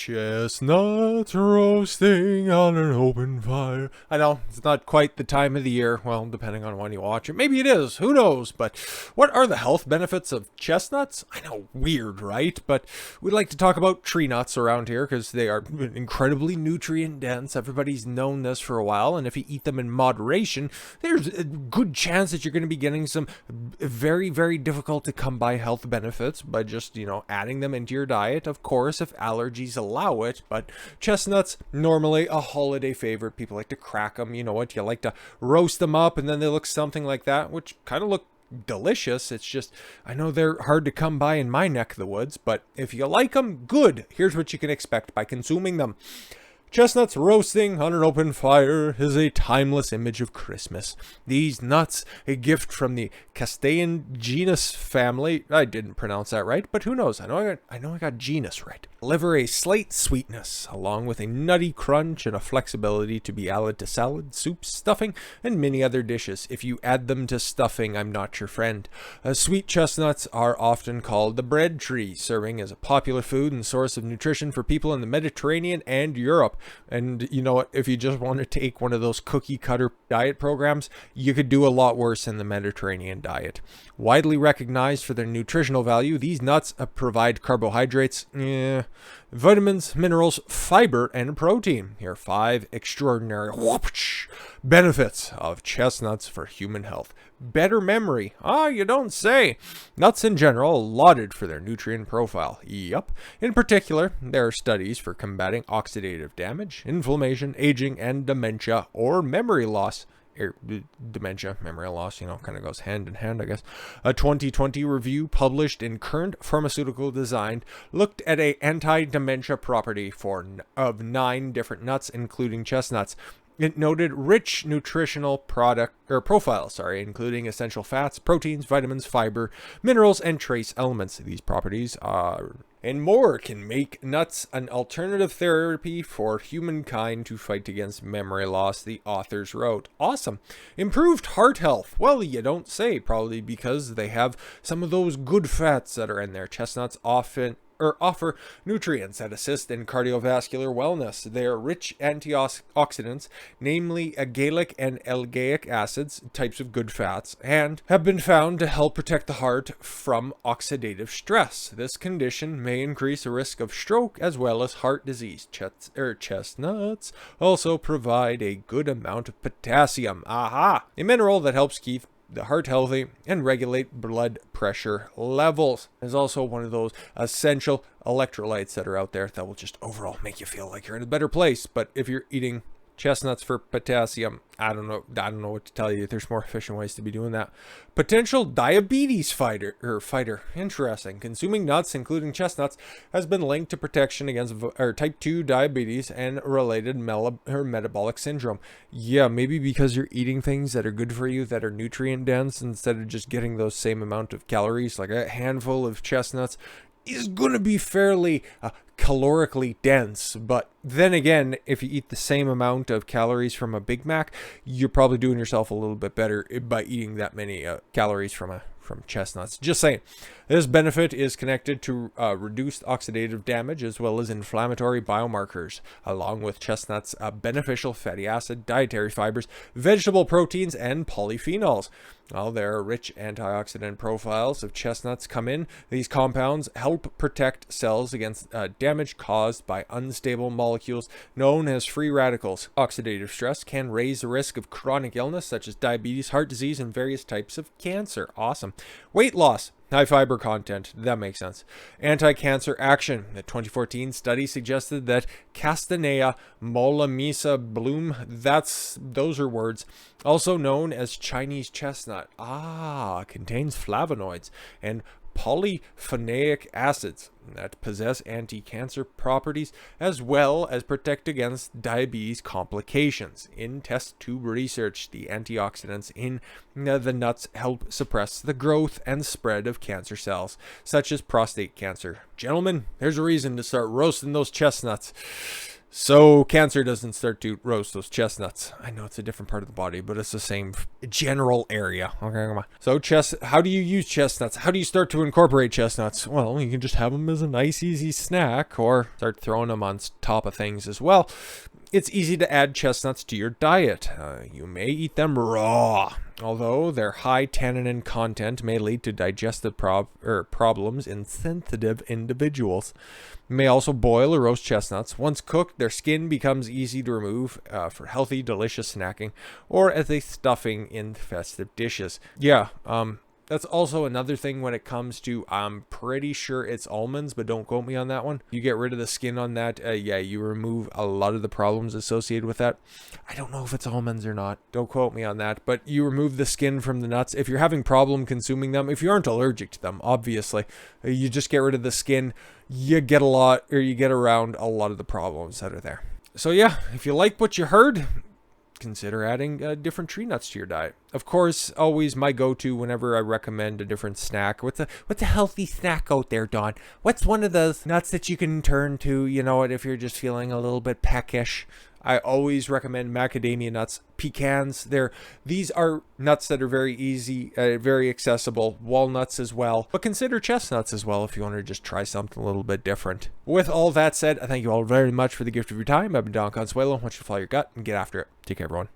Chestnuts roasting on an open fire. I know, it's not quite the time of the year. Well, depending on when you watch it. Maybe it is. Who knows? But what are the health benefits of chestnuts? I know, weird, right? But we like to talk about tree nuts around here because they are incredibly nutrient dense. Everybody's known this for a while. And if you eat them in moderation, there's a good chance that you're going to be getting some very, very difficult to come by health benefits by just, adding them into your diet. Of course, if allergies allow it, but chestnuts, normally a holiday favorite. People like to crack them, you like to roast them up and then they look something like that, which kind of look delicious. It's just, I know they're hard to come by in my neck of the woods, but if you like them, good. Here's what you can expect by consuming them. Chestnuts roasting on an open fire is a timeless image of Christmas. These nuts, a gift from the Castaean genus family. I didn't pronounce that right, but who knows? I know I got genus right. Deliver a slight sweetness, along with a nutty crunch and a flexibility to be added to salad, soups, stuffing, and many other dishes. If you add them to stuffing, I'm not your friend. Sweet chestnuts are often called the bread tree, serving as a popular food and source of nutrition for people in the Mediterranean and Europe. And you know what? If you just want to take one of those cookie cutter diet programs, you could do a lot worse in the Mediterranean diet. Widely recognized for their nutritional value, these nuts provide carbohydrates, vitamins, minerals, fiber, and protein. Here are 5 extraordinary benefits of chestnuts for human health. Better memory. You don't say. Nuts in general lauded for their nutrient profile. Yup. In particular, there are studies for combating oxidative damage, inflammation, aging, and dementia or memory loss. Dementia, memory loss, kind of goes hand in hand, I guess. A 2020 review published in Current Pharmaceutical Design looked at a anti-dementia property of 9 different nuts, including chestnuts. It noted rich nutritional profiles, including essential fats, proteins, vitamins, fiber, minerals, and trace elements. These properties and more can make nuts an alternative therapy for humankind to fight against memory loss, the authors wrote. Awesome. Improved heart health. Well, you don't say, probably because they have some of those good fats that are in there. Chestnuts offer nutrients that assist in cardiovascular wellness. They are rich antioxidants, namely agalic and algaic acids, types of good fats, and have been found to help protect the heart from oxidative stress. This condition may increase the risk of stroke as well as heart disease. Chestnuts also provide a good amount of potassium, a mineral that helps keep the heart healthy and regulate blood pressure levels. Is also one of those essential electrolytes that are out there that will just overall make you feel like you're in a better place. But if you're eating chestnuts for potassium, I don't know what to tell you. There's more efficient ways to be doing that. Potential diabetes fighter. Interesting. Consuming nuts, including chestnuts, has been linked to protection against type 2 diabetes and related metabolic syndrome. Yeah, maybe because you're eating things that are good for you, that are nutrient dense, instead of just getting those same amount of calories. Like a handful of chestnuts is going to be fairly calorically dense, but then again, if you eat the same amount of calories from a Big Mac, you're probably doing yourself a little bit better by eating that many calories from chestnuts. Just saying. This benefit is connected to reduced oxidative damage as well as inflammatory biomarkers, along with chestnuts' beneficial fatty acid, dietary fibers, vegetable proteins, and polyphenols. While there are rich antioxidant profiles of chestnuts come in, these compounds help protect cells against damage caused by unstable molecules known as free radicals. Oxidative stress can raise the risk of chronic illness such as diabetes, heart disease, and various types of cancer. Awesome. Weight loss. High fiber content. That makes sense. AntiCancer Action. The 2014 study suggested that Castanea mollemisa bloom, those are words, also known as Chinese chestnut, contains flavonoids and polyphenolic acids that possess anti-cancer properties as well as protect against diabetes complications. In test tube research, the antioxidants in the nuts help suppress the growth and spread of cancer cells, such as prostate cancer. Gentlemen, there's a reason to start roasting those chestnuts. So cancer doesn't start to roast those chestnuts. I know it's a different part of the body, but it's the same general area. Okay, come on. So how do you use chestnuts? How do you start to incorporate chestnuts? Well, you can just have them as a nice, easy snack, or start throwing them on top of things as well. It's easy to add chestnuts to your diet. You may eat them raw, although their high tannin content may lead to digestive problems in sensitive individuals. You may also boil or roast chestnuts. Once cooked, their skin becomes easy to remove for healthy, delicious snacking or as a stuffing in festive dishes. Yeah, that's also another thing when it comes to, I'm pretty sure it's almonds, but don't quote me on that one. You get rid of the skin on that. Yeah, you remove a lot of the problems associated with that. I don't know if it's almonds or not. Don't quote me on that. But you remove the skin from the nuts. If you're having problem consuming them, if you aren't allergic to them, obviously, you just get rid of the skin. You get around a lot of the problems that are there. So yeah, if you like what you heard, consider adding different tree nuts to your diet. Of course, always my go-to whenever I recommend a different snack. What's a healthy snack out there, Don? What's one of those nuts that you can turn to, you know what, if you're just feeling a little bit peckish? I always recommend macadamia nuts, pecans. These are nuts that are very easy, very accessible. Walnuts as well. But consider chestnuts as well if you want to just try something a little bit different. With all that said, I thank you all very much for the gift of your time. I've been Don Consuelo. I want you to follow your gut and get after it. Take care, everyone.